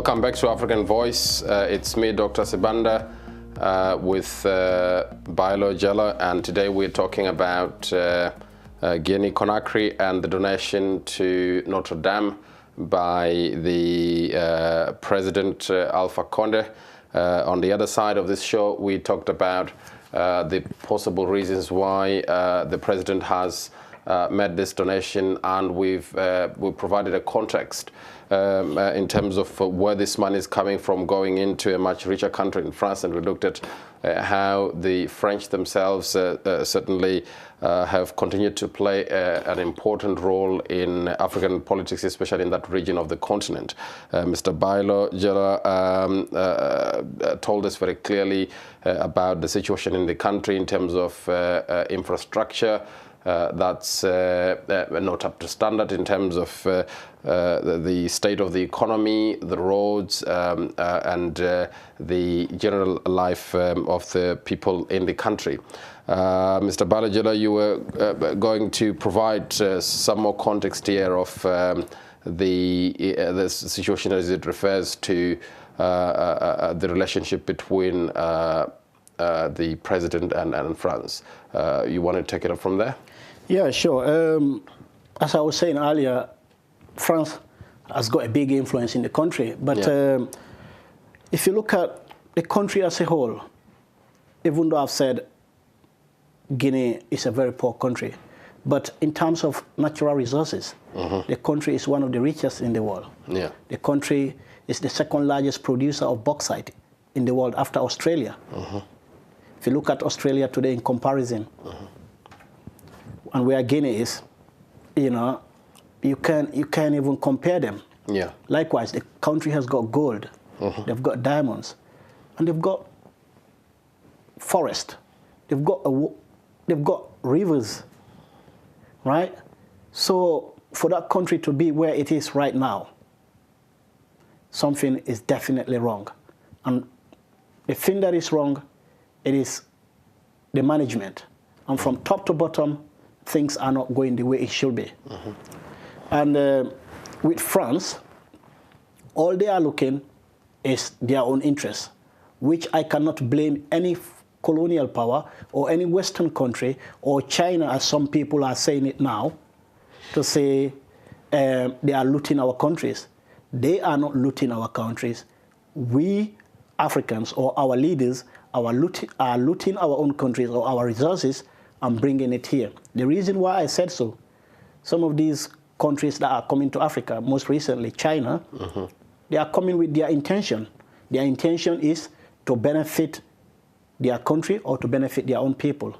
Welcome back to African Voice. It's me, Dr. Sibanda, with Bailo Jella, and today we're talking about Guinea Conakry and the donation to Notre Dame by the President Alpha Conde. On the other side of this show, we talked about the possible reasons why the President has made this donation, and we've provided a context in terms of where this money is coming from, going into a much richer country in France, and we looked at how the French themselves certainly have continued to play an important role in African politics, especially in that region of the continent. Mr. Bailo Jella told us very clearly about the situation in the country in terms of infrastructure. That's not up to standard in terms of the state of the economy, the roads, and the general life of the people in the country. Mr. Bailo Jella, you were going to provide some more context here of the situation as it refers to the relationship between the President and France. You want to take it up from there? Yeah, sure. As I was saying earlier, France has got a big influence in the country. But if you look at the country as a whole, even though I've said Guinea is a very poor country, but in terms of natural resources, the country is one of the richest in the world. Yeah. The country is the second largest producer of bauxite in the world after Australia. If you look at Australia today in comparison, and where Guinea is, you know, you can't even compare them. Yeah. Likewise, the country has got gold, they've got diamonds, and they've got forest, they've got rivers, right? So for that country to be where it is right now, something is definitely wrong. And the thing that is wrong, it is the management. And from top to bottom, things are not going the way it should be. And with France, all they are looking is their own interests, which I cannot blame any colonial power or any Western country or China, as some people are saying it now, to say they are looting our countries. They are not looting our countries. We Africans or our leaders are looting our own countries or our resources and bringing it here. The reason why I said so, some of these countries that are coming to Africa, most recently China, they are coming with their intention. Their intention is to benefit their country or to benefit their own people.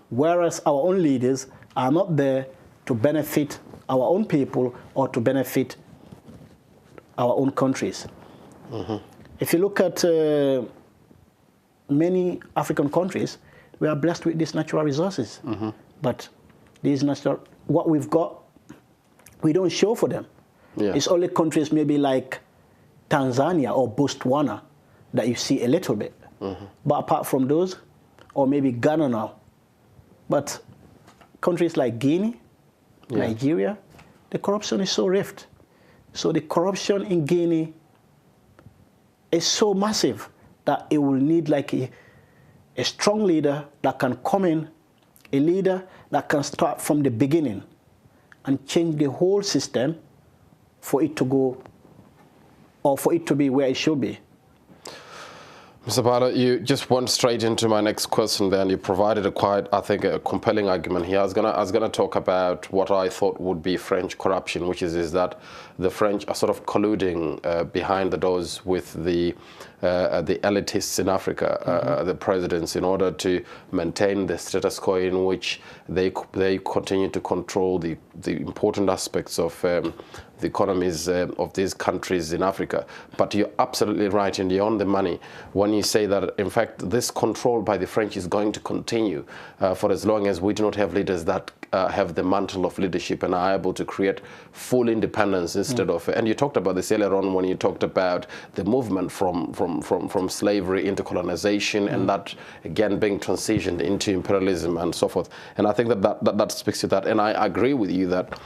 Whereas our own leaders are not there to benefit our own people or to benefit our own countries. If you look at many African countries, we are blessed with these natural resources. But these what we've got, we don't show for them. Yeah. It's only countries maybe like Tanzania or Botswana that you see a little bit. But apart from those, or maybe Ghana now, but countries like Guinea, Nigeria, the corruption is so rift. So the corruption in Guinea is so massive that it will need like a strong leader that can come in, a leader that can start from the beginning and change the whole system for it to go, or for it to be where it should be. Mr. Bailo, you just went straight into my next question there, and you provided a quite, I think, a compelling argument here. I was gonna talk about what I thought would be French corruption, which is that the French are sort of colluding behind the doors with the elitists in Africa, the presidents, in order to maintain the status quo in which they continue to control the important aspects of the economies of these countries in Africa. But you're absolutely right, and you're on the money when you say that, in fact, this control by the French is going to continue for as long as we do not have leaders that have the mantle of leadership and are able to create full independence instead of, and you talked about this earlier on when you talked about the movement from slavery into colonization, and that again being transitioned into imperialism and so forth. And I think that speaks to that, and I agree with you that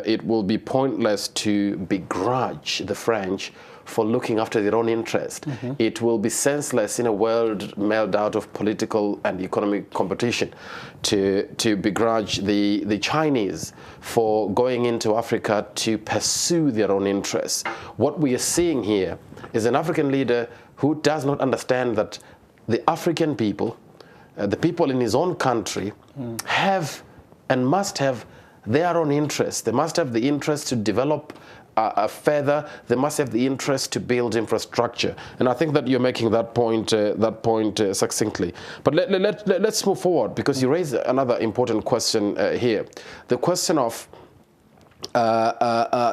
it will be pointless to begrudge the French for looking after their own interest. It will be senseless in a world mailed out of political and economic competition to begrudge the Chinese for going into Africa to pursue their own interests. What we are seeing here is an African leader who does not understand that the African people, the people in his own country, have and must have their own interests. They must have the interest to develop further. They must have the interest to build infrastructure. And I think that you're making that point succinctly. But let's move forward, because you raised another important question here. The question of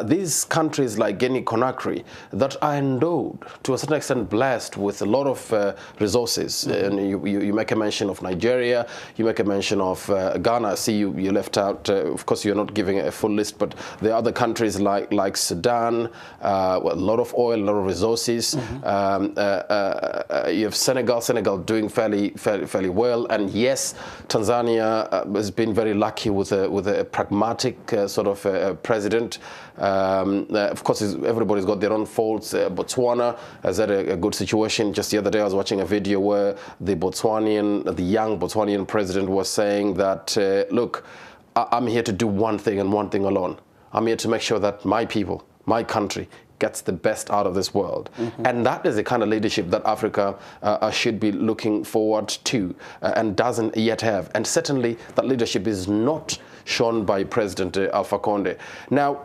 these countries like Guinea Conakry that are endowed, to a certain extent blessed with a lot of resources. And you make a mention of Nigeria, you make a mention of Ghana. I see you left out, of course you're not giving a full list, but there are other countries like Sudan, a lot of oil, a lot of resources. You have Senegal doing fairly well. And yes, Tanzania has been very lucky with a pragmatic sort of president. Of course, everybody's got their own faults. Botswana has had a good situation. Just the other day, I was watching a video where the young Botswanian president was saying that, look, I'm here to do one thing and one thing alone. I'm here to make sure that my people, my country, gets the best out of this world. And that is the kind of leadership that Africa should be looking forward to and doesn't yet have. And certainly that leadership is not shown by President Alpha Conde. Now,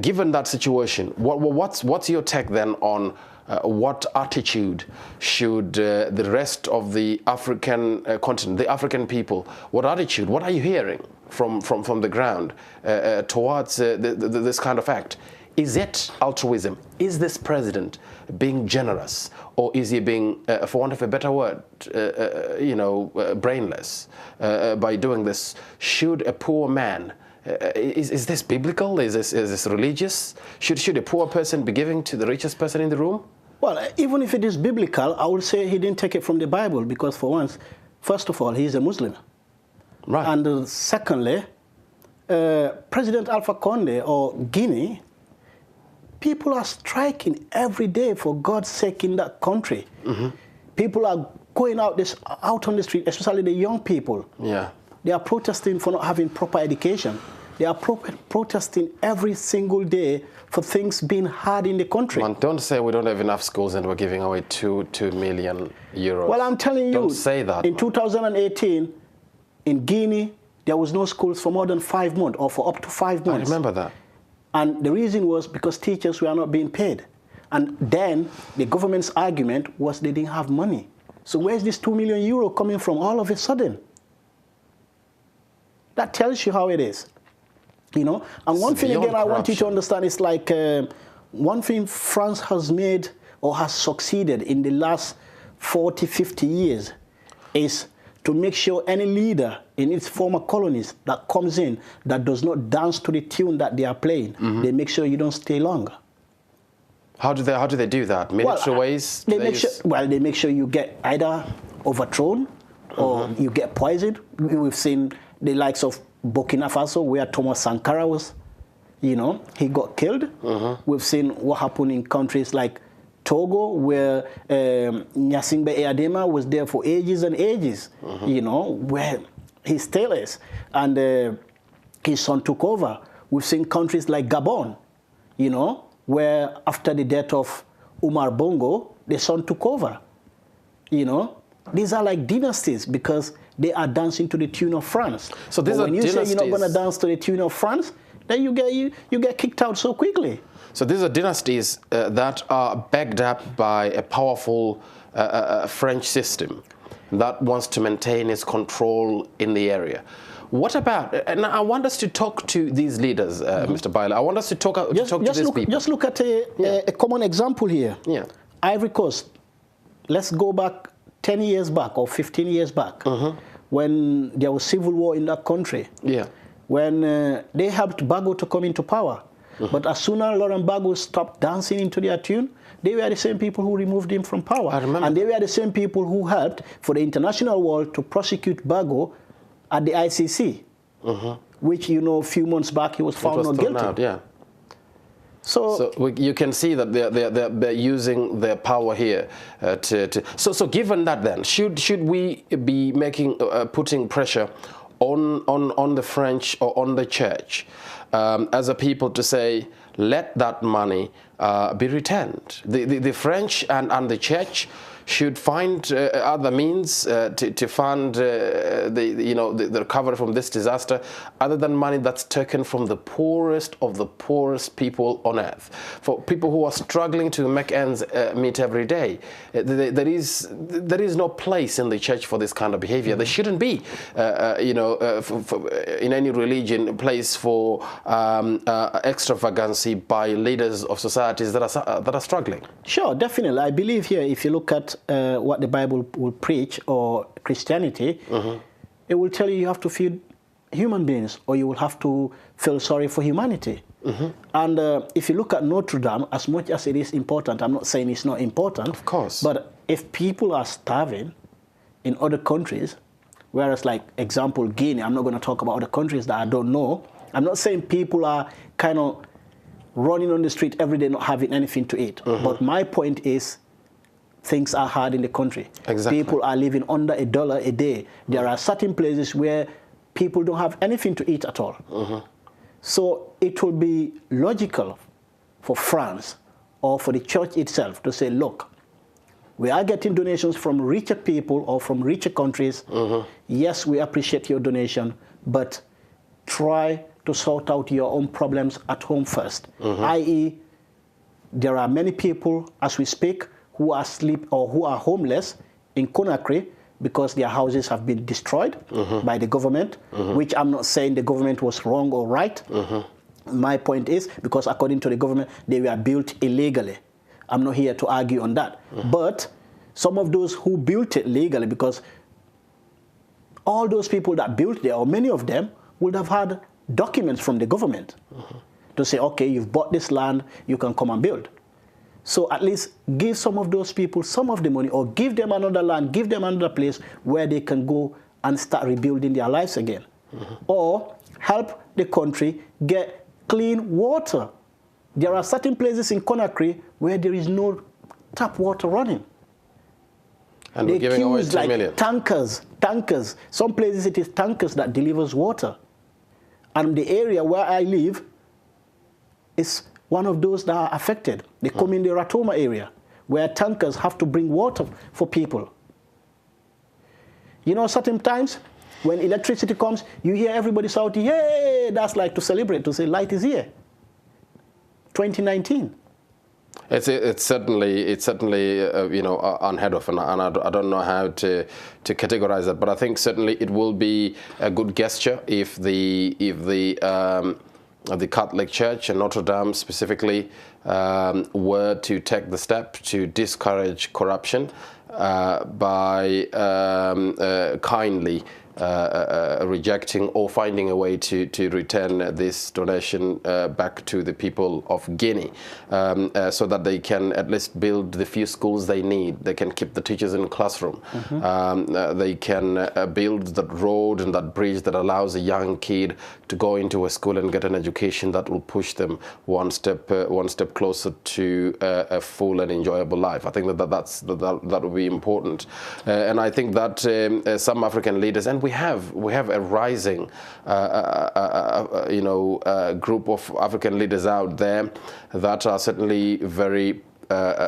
given that situation, what's your take then on what attitude should the rest of the African continent, the African people, what attitude, what are you hearing from the ground towards this kind of act? Is it altruism? Is this president being generous, or is he being, for want of a better word, brainless by doing this? Should a poor man, is this biblical? Is this religious? Should a poor person be giving to the richest person in the room? Well, even if it is biblical, I would say he didn't take it from the Bible, because for once, first of all, he's a Muslim. Right. And secondly, President Alpha Conde or Guinea, people are striking every day for God's sake in that country. People are going out on the street, especially the young people. Yeah. They are protesting for not having proper education. They are protesting every single day for things being hard in the country. Man, don't say we don't have enough schools and we're giving away 2 million euros. Well, I'm telling you, don't say that. In 2018, in Guinea, there was no schools for more than 5 months, or for up to 5 months. I remember that. And the reason was because teachers were not being paid. And then the government's argument was they didn't have money. So where's this 2 million euro coming from all of a sudden? That tells you how it is. And one thing again I want you to understand is like one thing France has made or has succeeded in the last 40, 50 years is to make sure any leader in its former colonies that comes in that does not dance to the tune that they are playing, they make sure you don't stay long. How do they do that? Military ways? They make sure you get either overthrown or you get poisoned. We've seen the likes of Burkina Faso, where Thomas Sankara was, he got killed. We've seen what happened in countries like Togo, where Gnassingbé Eyadema was there for ages and ages, where he's tailless, and his son took over. We've seen countries like Gabon, where after the death of Umar Bongo, the son took over. These are like dynasties because they are dancing to the tune of France. So when you say you're not going to dance to the tune of France, then you get kicked out so quickly. So these are dynasties that are backed up by a powerful French system that wants to maintain its control in the area. What about, and I want us to talk to these leaders, Mr. Baila. I want us to talk to these people. Just look at a common example here. Yeah. Ivory Coast. Let's go back 10 years back or 15 years back when there was civil war in that country. Yeah. When they helped Gbagbo to come into power. But as soon as Laurent Gbagbo stopped dancing into their tune, they were the same people who removed him from power. I remember. And they were the same people who helped for the international world to prosecute Gbagbo at the ICC, which, a few months back he was found not guilty. Yeah. You can see that they're using their power here so given that, then should we be putting pressure on the French or on the church as a people to say, let that money be returned? The French and the church should find other means to fund the recovery from this disaster, other than money that's taken from the poorest of the poorest people on earth. For people who are struggling to make ends meet every day, there is no place in the church for this kind of behavior. There shouldn't be, in any religion, a place for extravagancy by leaders of societies that are struggling. Sure, definitely. I believe here, if you look at what the Bible will preach, or Christianity, it will tell you have to feed human beings, or you will have to feel sorry for humanity. And if you look at Notre Dame, as much as it is important, I'm not saying it's not important. Of course. But if people are starving in other countries, whereas, like, example, Guinea, I'm not going to talk about other countries that I don't know. I'm not saying people are kind of running on the street every day not having anything to eat. But my point is, things are hard in the country. Exactly. People are living under $1 a day. There are certain places where people don't have anything to eat at all. So it will be logical for France or for the church itself to say, look, we are getting donations from richer people or from richer countries. Yes, we appreciate your donation, but try to sort out your own problems at home first. I.e., there are many people, as we speak, who are who are homeless in Conakry because their houses have been destroyed by the government, which I'm not saying the government was wrong or right. My point is, because according to the government, they were built illegally. I'm not here to argue on that. But some of those who built it legally, because all those people that built there, or many of them, would have had documents from the government to say, okay, you've bought this land, you can come and build. So at least give some of those people some of the money, or give them another land, give them another place where they can go and start rebuilding their lives again. Or help the country get clean water. There are certain places in Conakry where there is no tap water running. And we're giving away 2 million. Tankers. Some places it is tankers that delivers water. And the area where I live is one of those that are affected. They come in the Ratoma area, where tankers have to bring water for people. You know, certain times when electricity comes, you hear everybody shouting, "Yay!" That's like to celebrate, to say light is here. 2019. It's certainly unheard of, and I don't know how to categorize that. But I think certainly it will be a good gesture if the Catholic Church and Notre Dame specifically were to take the step to discourage corruption by kindly rejecting or finding a way to return this donation back to the people of Guinea, so that they can at least build the few schools they need. They can keep the teachers in the classroom. They can build that road and that bridge that allows a young kid to go into a school and get an education that will push them one step closer to a full and enjoyable life. I think that would be important, and I think that some African leaders, and we have a rising group of African leaders out there that are certainly very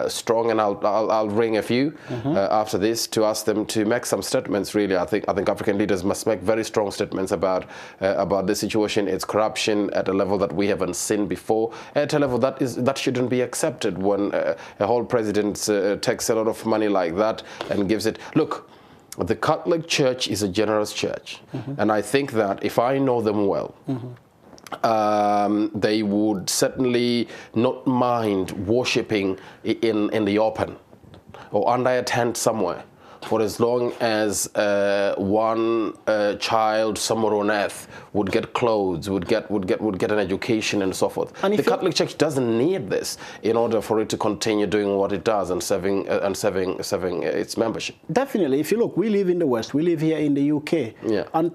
strong, and I'll ring a few after this to ask them to make some statements. Really, I think African leaders must make very strong statements about the situation. It's corruption at a level that we haven't seen before, at a level that shouldn't be accepted. When a whole president takes a lot of money like that and gives it. Look, the Catholic Church is a generous church, and I think that if I know them well, they would certainly not mind worshipping in the open or under a tent somewhere, for as long as one child somewhere on earth would get clothes, would get an education, and so forth. And the Catholic Church doesn't need this in order for it to continue doing what it does and serving its membership. Definitely. If you look, we live in the West. We live here in the UK. And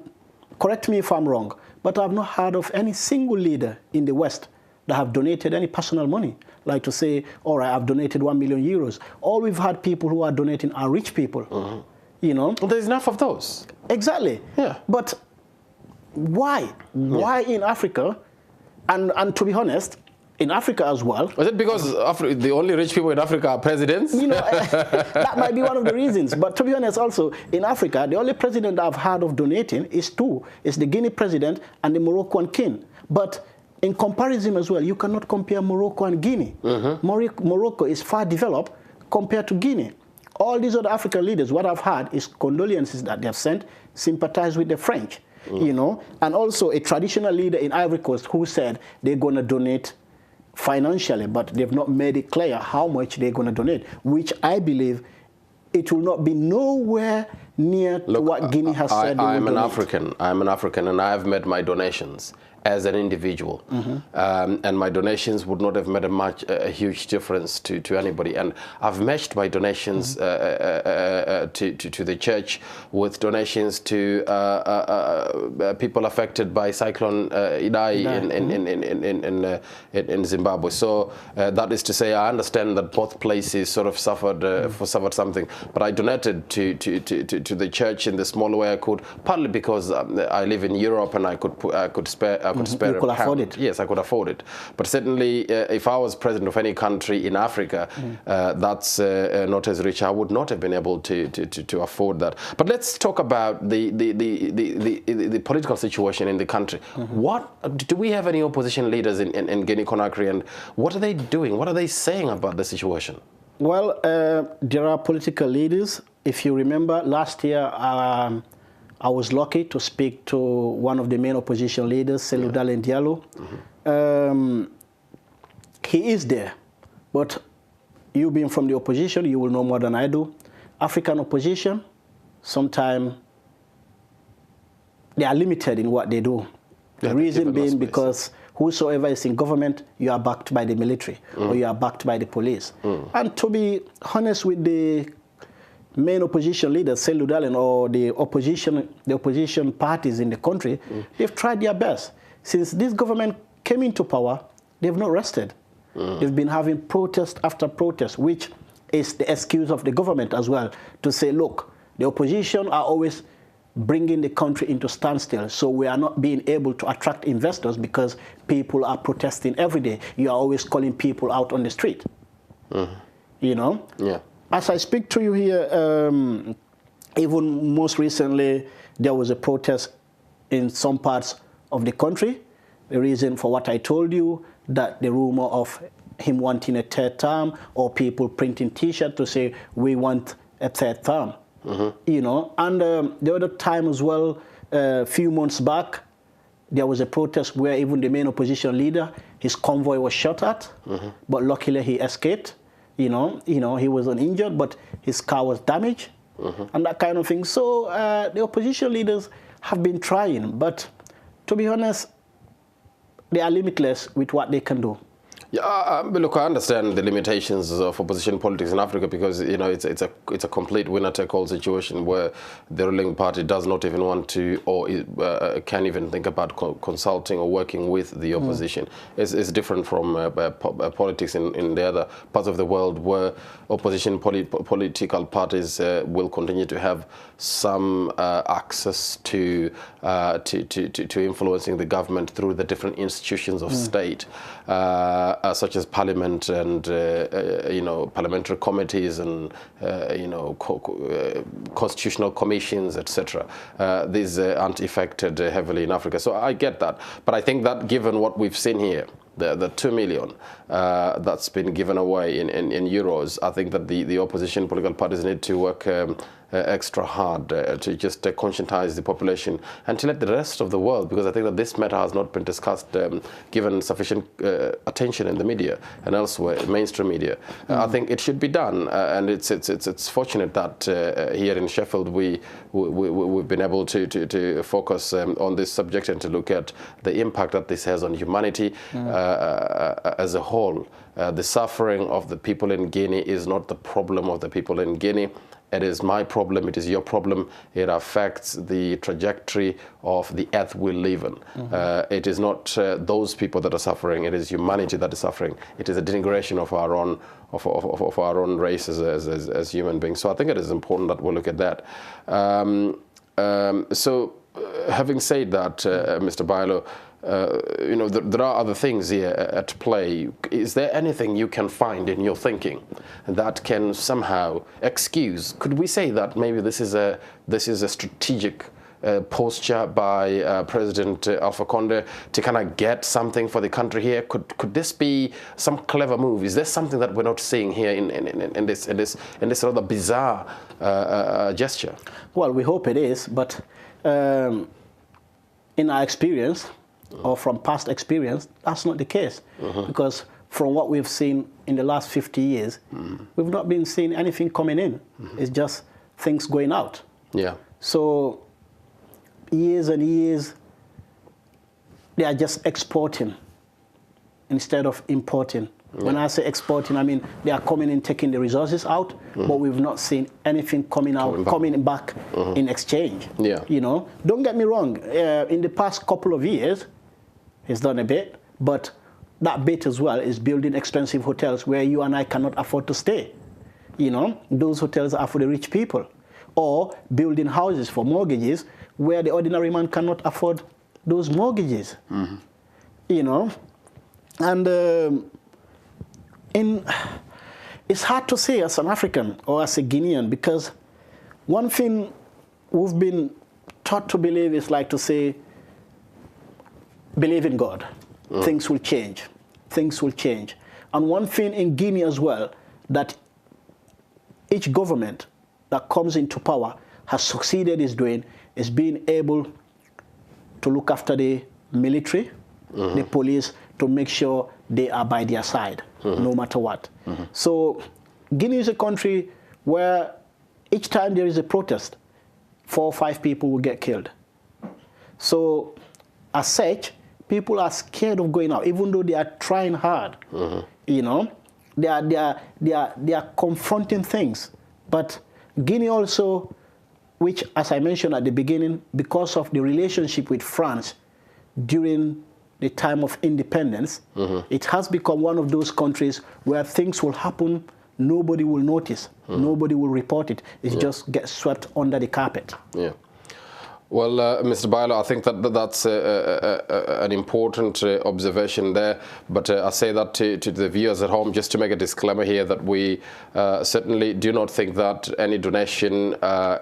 correct me if I'm wrong, but I've not heard of any single leader in the West that have donated any personal money, like to say, all right, I've donated 1 million euros. All we've had people who are donating are rich people, you know. Well, there's enough of those. Exactly. Yeah. But why? Why in Africa? And to be honest, in Africa as well. Is it because the only rich people in Africa are presidents? You know, that might be one of the reasons. But to be honest, also, in Africa, the only president I've heard of donating is two. It's the Guinea president and the Moroccan king. But in comparison as well, you cannot compare Morocco and Guinea. Morocco is far developed compared to Guinea. All these other African leaders, what I've heard is condolences that they've sent, sympathize with the French, you know. And also a traditional leader in Ivory Coast who said they're going to donate financially, but they've not made it clear how much they're going to donate, which I believe it will not be nowhere near to what Guinea has said. I'm an African, and I have made my donations as an individual, and my donations would not have made a huge difference to anybody. And I've matched my donations to the church with donations to people affected by Cyclone Idai in Zimbabwe. So that is to say, I understand that both places sort of suffered something, but I donated to the church in the small way I could, partly because I live in Europe and I could spare you could afford it. Yes, I could afford it. But certainly, if I was president of any country in Africa that's not as rich, I would not have been able to afford that. But let's talk about the political situation in the country. Do we have any opposition leaders in Guinea-Conakry, and what are they doing? What are they saying about the situation? Well, there are political leaders. If you remember, last year, I was lucky to speak to one of the main opposition leaders, Cellou Dalein Diallo. He is there, but you being from the opposition, you will know more than I do. African opposition, sometimes they are limited in what they do. The reason being because whosoever is in government, you are backed by the military or you are backed by the police. And to be honest with the main opposition leaders, Cellou Dalein, or the opposition parties in the country, they've tried their best. Since this government came into power, they've not rested. They've been having protest after protest, which is the excuse of the government as well, to say, look, the opposition are always bringing the country into standstill, so we are not being able to attract investors because people are protesting every day. You are always calling people out on the street. You know? Yeah. As I speak to you here, even most recently, there was a protest in some parts of the country. The reason for what I told you, that the rumor of him wanting a third term, or people printing T-shirts to say, we want a third term. You know, and the other time as well, a few months back, there was a protest where even the main opposition leader, his convoy was shot at, but luckily he escaped. You know, he was uninjured, but his car was damaged, and that kind of thing. So the opposition leaders have been trying, but to be honest, they are limitless with what they can do. Yeah, but look, I understand the limitations of opposition politics in Africa because, you know, it's a complete winner-take-all situation where the ruling party does not even want to or can't even think about consulting or working with the opposition. It's different from politics in the other parts of the world where opposition political parties will continue to have some access to influencing the government through the different institutions of state. Such as parliament and you know, parliamentary committees and you know, constitutional commissions, etc. These aren't affected heavily in Africa, so I get that. But I think that given what we've seen here, the 2 million that's been given away in euros, I think that the opposition political parties need to work extra hard to just conscientize the population and to let the rest of the world, because I think that this matter has not been discussed, given sufficient attention in the media and elsewhere, mainstream media. I think it should be done, and it's fortunate that here in Sheffield we've been able to focus on this subject and to look at the impact that this has on humanity as a whole. The suffering of the people in Guinea is not the problem of the people in Guinea. it is my problem, it is your problem, it affects the trajectory of the earth we live in. It is not those people that are suffering, it is humanity that is suffering. It is a denigration of our own race as human beings. So I think it is important that we look at that. Having said that, Mr. Bailo, there are other things here at play. Is there anything you can find in your thinking that can somehow excuse? Could we say that maybe this is a strategic posture by President Alpha Conde to kind of get something for the country here? Could this be some clever move? Is there something that we're not seeing here in this rather bizarre gesture? Well, we hope it is, but in our experience, or from past experience, that's not the case. Because from what we've seen in the last 50 years, we've not been seeing anything coming in. It's just things going out. Yeah. So years and years, they are just exporting instead of importing. Yeah. When I say exporting, I mean they are coming in, taking the resources out, but we've not seen anything coming back in exchange. Yeah. Don't get me wrong. In the past couple of years, it's done a bit, but that bit as well is building expensive hotels where you and I cannot afford to stay. Those hotels are for the rich people, or building houses for mortgages where the ordinary man cannot afford those mortgages. And it's hard to say as an African or as a Guinean, because one thing we've been taught to believe is like to say, believe in God. Things will change. Things will change. And one thing in Guinea as well, that each government that comes into power has succeeded is doing, is being able to look after the military, the police, to make sure they are by their side, no matter what. So Guinea is a country where each time there is a protest, 4 or 5 people will get killed. So as such, people are scared of going out, even though they are trying hard. They are confronting things. But Guinea also, which, as I mentioned at the beginning, because of the relationship with France during the time of independence, it has become one of those countries where things will happen, nobody will notice, nobody will report it. It just gets swept under the carpet. Yeah. Well, Mr. Bailo, I think that's an important observation there. But I say that to the viewers at home, just to make a disclaimer here, that we certainly do not think that any donation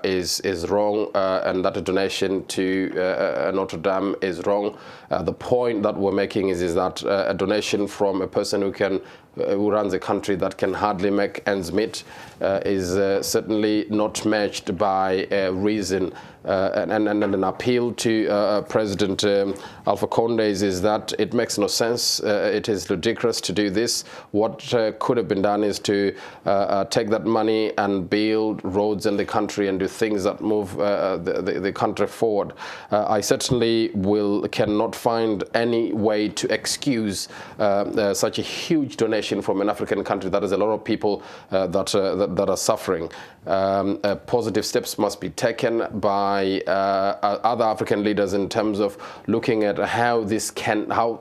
is wrong, and that a donation to Notre Dame is wrong. The point that we're making is that a donation from a person who runs a country that can hardly make ends meet is certainly not matched by reason. And an appeal to President Alpha Conde is that it makes no sense. It is ludicrous to do this. What could have been done is to take that money and build roads in the country and do things that move the country forward. I certainly cannot find any way to excuse such a huge donation from an African country. That is a lot of people that are suffering. Positive steps must be taken by other African leaders in terms of looking at how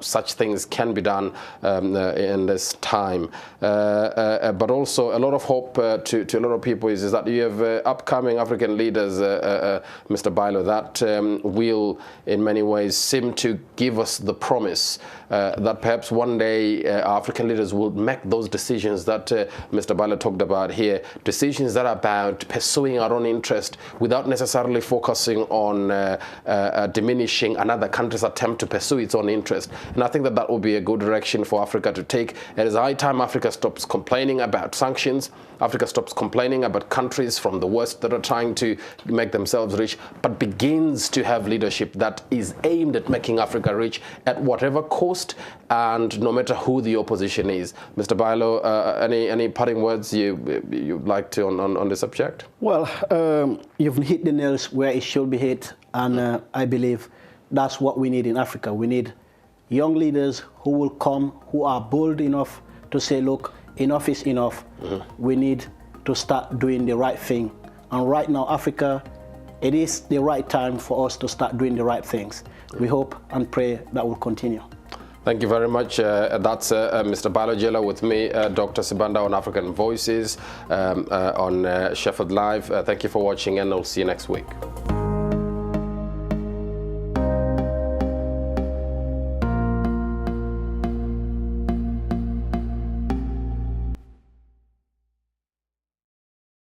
such things can be done in this time. But also a lot of hope to a lot of people is that you have upcoming African leaders, Mr. Bailo, that will in many ways seem to give us the promise that perhaps one day African leaders will make those decisions that Mr. Bailo talked about here, decisions that are about pursuing our own interest without necessarily focusing on diminishing another country's attempt to pursue its own interest. And I think that will be a good direction for Africa to take. It is high time Africa stops complaining about sanctions. Africa stops complaining about countries from the West that are trying to make themselves rich, but begins to have leadership that is aimed at making Africa rich at whatever cost and no matter who the opposition is. Mr. Bailo, any parting words you'd like to on the subject? Well, you've hit the nails where it should be hit, and I believe that's what we need in Africa. We need young leaders who will come, who are bold enough to say, look, enough is enough. We need to start doing the right thing And right now, Africa, it is the right time for us to start doing the right things. We hope and pray that will continue. Thank you very much. That's Mr. Balojela with me, Dr. Sibanda on African Voices on Sheffield Live. Thank you for watching, and I'll see you next week.